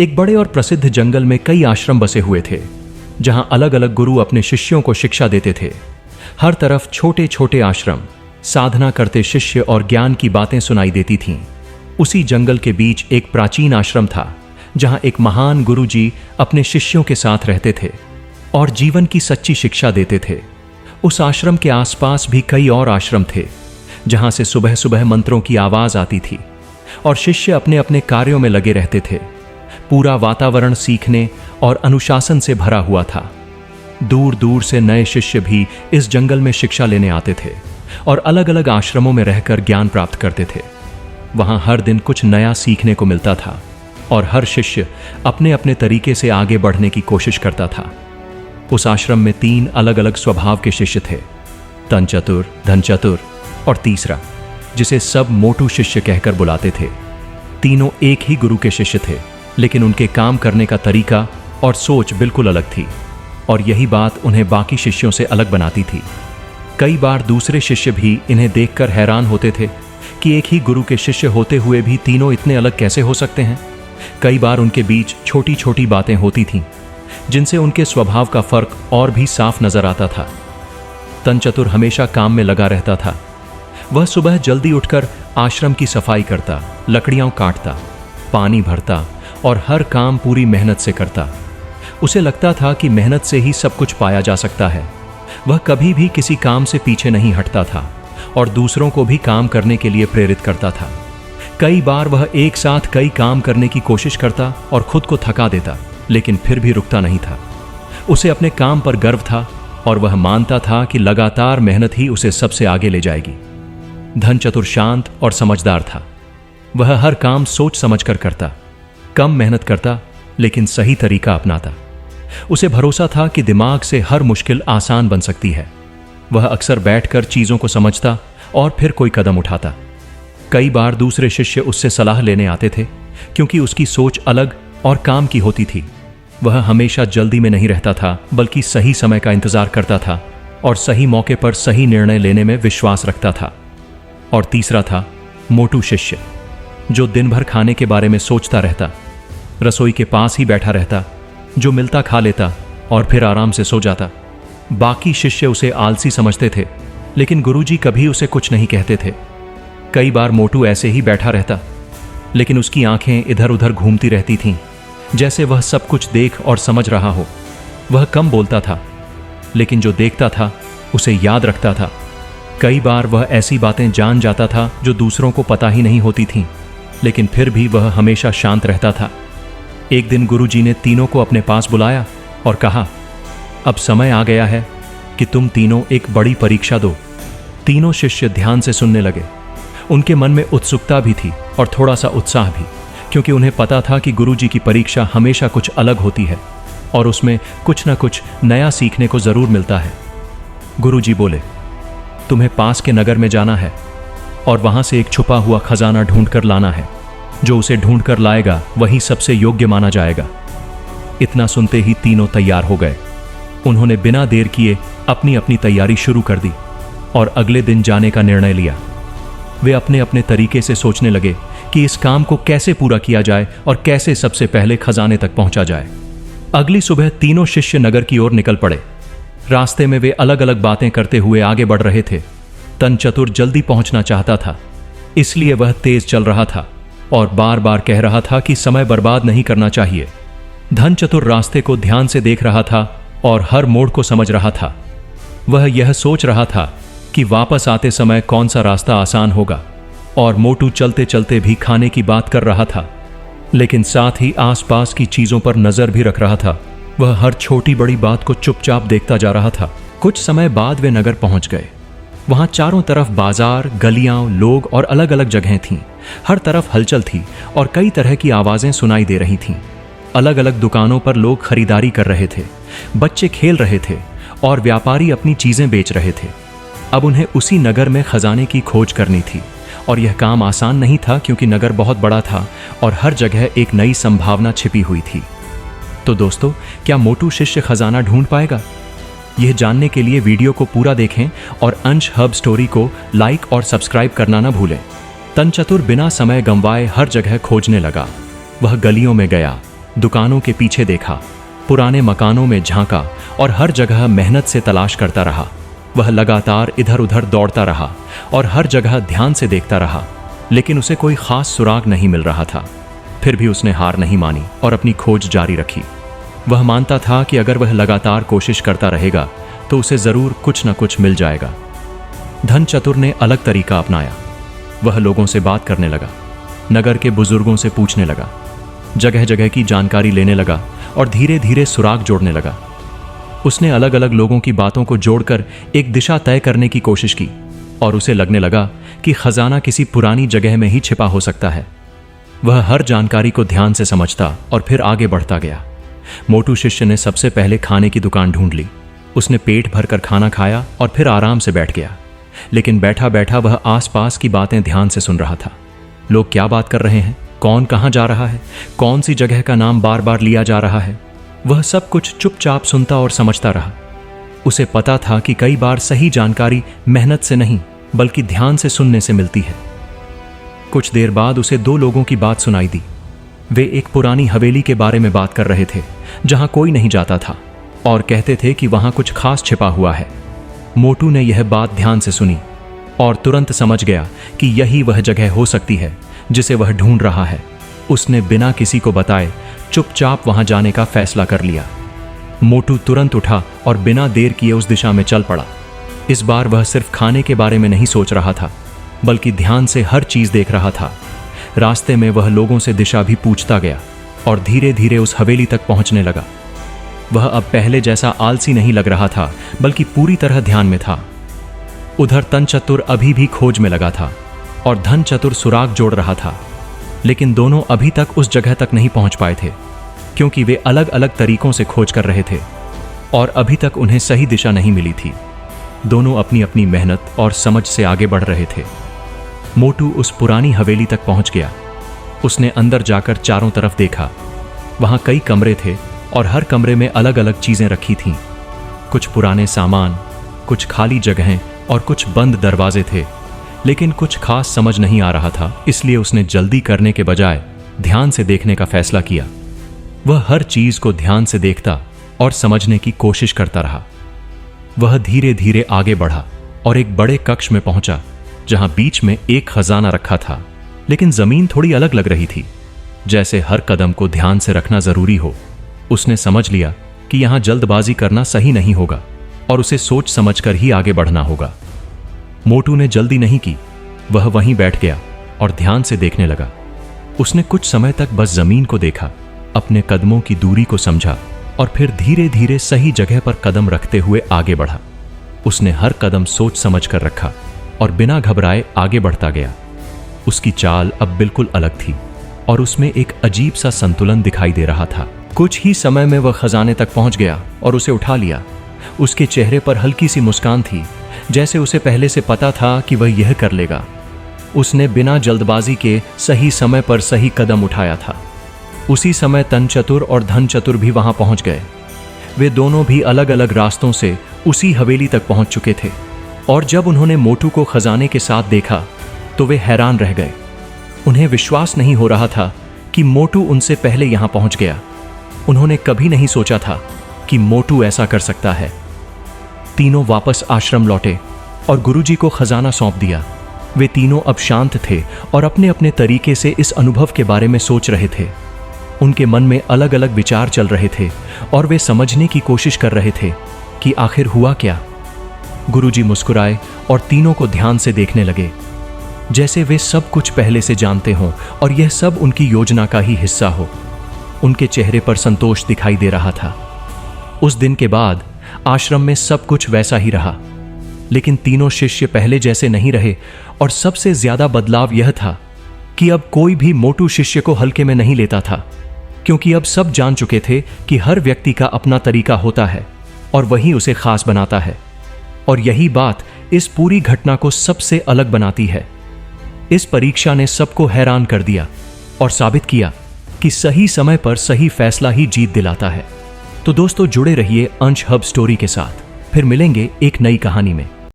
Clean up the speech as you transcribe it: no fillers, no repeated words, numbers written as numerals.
एक बड़े और प्रसिद्ध जंगल में कई आश्रम बसे हुए थे, जहां अलग अलग गुरु अपने शिष्यों को शिक्षा देते थे। हर तरफ छोटे छोटे आश्रम, साधना करते शिष्य और ज्ञान की बातें सुनाई देती थीं। उसी जंगल के बीच एक प्राचीन आश्रम था, जहां एक महान गुरु जी अपने शिष्यों के साथ रहते थे और जीवन की सच्ची शिक्षा देते थे। उस आश्रम के आसपास भी कई और आश्रम थे, जहां से सुबह सुबह मंत्रों की आवाज आती थी और शिष्य अपने अपने कार्यों में लगे रहते थे। पूरा वातावरण सीखने और अनुशासन से भरा हुआ था। दूर दूर से नए शिष्य भी इस जंगल में शिक्षा लेने आते थे और अलग अलग आश्रमों में रहकर ज्ञान प्राप्त करते थे। वहां हर दिन कुछ नया सीखने को मिलता था और हर शिष्य अपने अपने तरीके से आगे बढ़ने की कोशिश करता था। उस आश्रम में 3 अलग अलग स्वभाव के शिष्य थे, तन चतुर, धन चतुर और तीसरा, जिसे सब मोटू शिष्य कहकर बुलाते थे। तीनों एक ही गुरु के शिष्य थे, लेकिन उनके काम करने का तरीका और सोच बिल्कुल अलग थी और यही बात उन्हें बाकी शिष्यों से अलग बनाती थी। कई बार दूसरे शिष्य भी इन्हें देखकर हैरान होते थे कि एक ही गुरु के शिष्य होते हुए भी तीनों इतने अलग कैसे हो सकते हैं। कई बार उनके बीच छोटी छोटी बातें होती थीं, जिनसे उनके स्वभाव का फर्क और भी साफ नजर आता था। तन चतुर हमेशा काम में लगा रहता था। वह सुबह जल्दी उठकर आश्रम की सफाई करता, लकड़ियां काटता, पानी भरता और हर काम पूरी मेहनत से करता। उसे लगता था कि मेहनत से ही सब कुछ पाया जा सकता है। वह कभी भी किसी काम से पीछे नहीं हटता था और दूसरों को भी काम करने के लिए प्रेरित करता था। कई बार वह एक साथ कई काम करने की कोशिश करता और खुद को थका देता, लेकिन फिर भी रुकता नहीं था। उसे अपने काम पर गर्व था और वह मानता था कि लगातार मेहनत ही उसे सबसे आगे ले जाएगी। धन चतुर शांत और समझदार था। वह हर काम सोच समझकर करता, कम मेहनत करता, लेकिन सही तरीका अपनाता। उसे भरोसा था कि दिमाग से हर मुश्किल आसान बन सकती है। वह अक्सर बैठकर चीजों को समझता और फिर कोई कदम उठाता। कई बार दूसरे शिष्य उससे सलाह लेने आते थे, क्योंकि उसकी सोच अलग और काम की होती थी। वह हमेशा जल्दी में नहीं रहता था, बल्कि सही समय का इंतजार करता था और सही मौके पर सही निर्णय लेने में विश्वास रखता था। और तीसरा था मोटू शिष्य, जो दिन भर खाने के बारे में सोचता रहता, रसोई के पास ही बैठा रहता, जो मिलता खा लेता और फिर आराम से सो जाता। बाकी शिष्य उसे आलसी समझते थे, लेकिन गुरुजी कभी उसे कुछ नहीं कहते थे। कई बार मोटू ऐसे ही बैठा रहता, लेकिन उसकी आंखें इधर उधर घूमती रहती थीं, जैसे वह सब कुछ देख और समझ रहा हो। वह कम बोलता था, लेकिन जो देखता था उसे याद रखता था। कई बार वह ऐसी बातें जान जाता था जो दूसरों को पता ही नहीं होती थीं, लेकिन फिर भी वह हमेशा शांत रहता था। एक दिन गुरुजी ने तीनों को अपने पास बुलाया और कहा, अब समय आ गया है कि तुम तीनों एक बड़ी परीक्षा दो। तीनों शिष्य ध्यान से सुनने लगे। उनके मन में उत्सुकता भी थी और थोड़ा सा उत्साह भी, क्योंकि उन्हें पता था कि गुरुजी की परीक्षा हमेशा कुछ अलग होती है और उसमें कुछ न कुछ नया सीखने को जरूर मिलता है। गुरुजी बोले, तुम्हें पास के नगर में जाना है और वहां से एक छुपा हुआ खजाना ढूंढकर लाना है। जो उसे ढूंढकर लाएगा वही सबसे योग्य माना जाएगा। इतना सुनते ही तीनों तैयार हो गए। उन्होंने बिना देर किए अपनी अपनी तैयारी शुरू कर दी और अगले दिन जाने का निर्णय लिया। वे अपने अपने तरीके से सोचने लगे कि इस काम को कैसे पूरा किया जाए और कैसे सबसे पहले खजाने तक पहुंचा जाए। अगली सुबह तीनों शिष्य नगर की ओर निकल पड़े। रास्ते में वे अलग अलग बातें करते हुए आगे बढ़ रहे थे। तन चतुर जल्दी पहुंचना चाहता था, इसलिए वह तेज चल रहा था और बार बार कह रहा था कि समय बर्बाद नहीं करना चाहिए। धन चतुर रास्ते को ध्यान से देख रहा था और हर मोड़ को समझ रहा था। वह यह सोच रहा था कि वापस आते समय कौन सा रास्ता आसान होगा। और मोटू चलते चलते भी खाने की बात कर रहा था, लेकिन साथ ही आसपास की चीजों पर नजर भी रख रहा था। वह हर छोटी बड़ी बात को चुपचाप देखता जा रहा था। कुछ समय बाद वे नगर पहुंच गए। वहां चारों तरफ बाजार, गलियां, लोग और अलग अलग जगहें थीं। हर तरफ हलचल थी और कई तरह की आवाजें सुनाई दे रही थीं। अलग अलग दुकानों पर लोग खरीदारी कर रहे थे, बच्चे खेल रहे थे और व्यापारी अपनी चीजें बेच रहे थे। अब उन्हें उसी नगर में खजाने की खोज करनी थी और यह काम आसान नहीं था, क्योंकि नगर बहुत बड़ा था और हर जगह एक नई संभावना छिपी हुई थी। तो दोस्तों, क्या मोटू शिष्य खजाना ढूंढ पाएगा? यह जानने के लिए वीडियो को पूरा देखें और अंश हब स्टोरी को लाइक और सब्सक्राइब करना न भूलें। तन चतुर बिना समय गंवाए हर जगह खोजने लगा। वह गलियों में गया, दुकानों के पीछे देखा, पुराने मकानों में झांका और हर जगह मेहनत से तलाश करता रहा। वह लगातार इधर उधर दौड़ता रहा और हर जगह ध्यान से देखता रहा, लेकिन उसे कोई खास सुराग नहीं मिल रहा था। फिर भी उसने हार नहीं मानी और अपनी खोज जारी रखी। वह मानता था कि अगर वह लगातार कोशिश करता रहेगा तो उसे जरूर कुछ न कुछ मिल जाएगा। धन चतुर ने अलग तरीका अपनाया। वह लोगों से बात करने लगा, नगर के बुजुर्गों से पूछने लगा, जगह जगह की जानकारी लेने लगा और धीरे धीरे सुराग जोड़ने लगा। उसने अलग अलग लोगों की बातों को जोड़कर एक दिशा तय करने की कोशिश की और उसे लगने लगा कि खजाना किसी पुरानी जगह में ही छिपा हो सकता है। वह हर जानकारी को ध्यान से समझता और फिर आगे बढ़ता गया। मोटू शिष्य ने सबसे पहले खाने की दुकान ढूंढ ली। उसने पेट भरकर खाना खाया और फिर आराम से बैठ गया, लेकिन बैठा बैठा वह आसपास की बातें ध्यान से सुन रहा था। लोग क्या बात कर रहे हैं, कौन कहां जा रहा है, कौन सी जगह का नाम बार बार लिया जा रहा है, वह सब कुछ चुपचाप सुनता और समझता रहा। उसे पता था कि कई बार सही जानकारी मेहनत से नहीं बल्कि ध्यान से सुनने से मिलती है। कुछ देर बाद उसे दो लोगों की बात सुनाई दी। वे एक पुरानी हवेली के बारे में बात कर रहे थे जहां कोई नहीं जाता था और कहते थे कि वहां कुछ खास छिपा हुआ है। मोटू ने यह बात ध्यान से सुनी और तुरंत समझ गया कि यही वह जगह हो सकती है जिसे वह ढूंढ रहा है। उसने बिना किसी को बताए चुपचाप वहां जाने का फैसला कर लिया। मोटू तुरंत उठा और बिना देर किए उस दिशा में चल पड़ा। इस बार वह सिर्फ खाने के बारे में नहीं सोच रहा था, बल्कि ध्यान से हर चीज देख रहा था। रास्ते में वह लोगों से दिशा भी पूछता गया और धीरे धीरे उस हवेली तक पहुंचने लगा। वह अब पहले जैसा आलसी नहीं लग रहा था, बल्कि पूरी तरह ध्यान में था। उधर तन चतुर अभी भी खोज में लगा था और धन चतुर सुराग जोड़ रहा था, लेकिन दोनों अभी तक उस जगह तक नहीं पहुंच पाए थे, क्योंकि वे अलग अलग तरीकों से खोज कर रहे थे और अभी तक उन्हें सही दिशा नहीं मिली थी। दोनों अपनी अपनी मेहनत और समझ से आगे बढ़ रहे थे। मोटू उस पुरानी हवेली तक पहुंच गया। उसने अंदर जाकर चारों तरफ देखा। वहां कई कमरे थे और हर कमरे में अलग अलग चीजें रखी थीं। कुछ पुराने सामान, कुछ खाली जगहें और कुछ बंद दरवाजे थे, लेकिन कुछ खास समझ नहीं आ रहा था, इसलिए उसने जल्दी करने के बजाय ध्यान से देखने का फैसला किया। वह हर चीज को ध्यान से देखता और समझने की कोशिश करता रहा। वह धीरे धीरे आगे बढ़ा और एक बड़े कक्ष में पहुंचा जहां बीच में एक खजाना रखा था, लेकिन जमीन थोड़ी अलग लग रही थी, जैसे हर कदम को ध्यान से रखना जरूरी हो। उसने समझ लिया कि यहां जल्दबाजी करना सही नहीं होगा और उसे सोच समझकर ही आगे बढ़ना होगा। मोटू ने जल्दी नहीं की। वह वहीं बैठ गया और ध्यान से देखने लगा। उसने कुछ समय तक बस जमीन को देखा, अपने कदमों की दूरी को समझा और फिर धीरे धीरे सही जगह पर कदम रखते हुए आगे बढ़ा। उसने हर कदम सोच समझ कर रखा और बिना घबराए आगे बढ़ता गया। उसकी चाल अब बिल्कुल अलग थी और उसमें एक अजीब सा संतुलन दिखाई दे रहा था। कुछ ही समय में वह खजाने तक पहुंच गया और उसे उठा लिया। उसके चेहरे पर हल्की सी मुस्कान थी, जैसे उसे पहले से पता था कि वह यह कर लेगा। उसने बिना जल्दबाजी के सही समय पर सही कदम उठाया था। उसी समय तन चतुर और धन चतुर भी वहां पहुंच गए। वे दोनों भी अलग अलग रास्तों से उसी हवेली तक पहुंच चुके थे और जब उन्होंने मोटू को खजाने के साथ देखा तो वे हैरान रह गए। उन्हें विश्वास नहीं हो रहा था कि मोटू उनसे पहले यहां पहुंच गया। उन्होंने कभी नहीं सोचा था कि मोटू ऐसा कर सकता है। तीनों वापस आश्रम लौटे और गुरुजी को खजाना सौंप दिया। वे तीनों अब शांत थे और अपने अपने तरीके से इस अनुभव के बारे में सोच रहे थे। उनके मन में अलग अलग विचार चल रहे थे और वे समझने की कोशिश कर रहे थे कि आखिर हुआ क्या। गुरुजी मुस्कुराए और तीनों को ध्यान से देखने लगे, जैसे वे सब कुछ पहले से जानते हों और यह सब उनकी योजना का ही हिस्सा हो। उनके चेहरे पर संतोष दिखाई दे रहा था। उस दिन के बाद आश्रम में सब कुछ वैसा ही रहा, लेकिन तीनों शिष्य पहले जैसे नहीं रहे और सबसे ज्यादा बदलाव यह था कि अब कोई भी मोटू शिष्य को हल्के में नहीं लेता था, क्योंकि अब सब जान चुके थे कि हर व्यक्ति का अपना तरीका होता है और वही उसे खास बनाता है। और यही बात इस पूरी घटना को सबसे अलग बनाती है। इस परीक्षा ने सबको हैरान कर दिया और साबित किया कि सही समय पर सही फैसला ही जीत दिलाता है। तो दोस्तों, जुड़े रहिए अंश हब स्टोरी के साथ। फिर मिलेंगे एक नई कहानी में।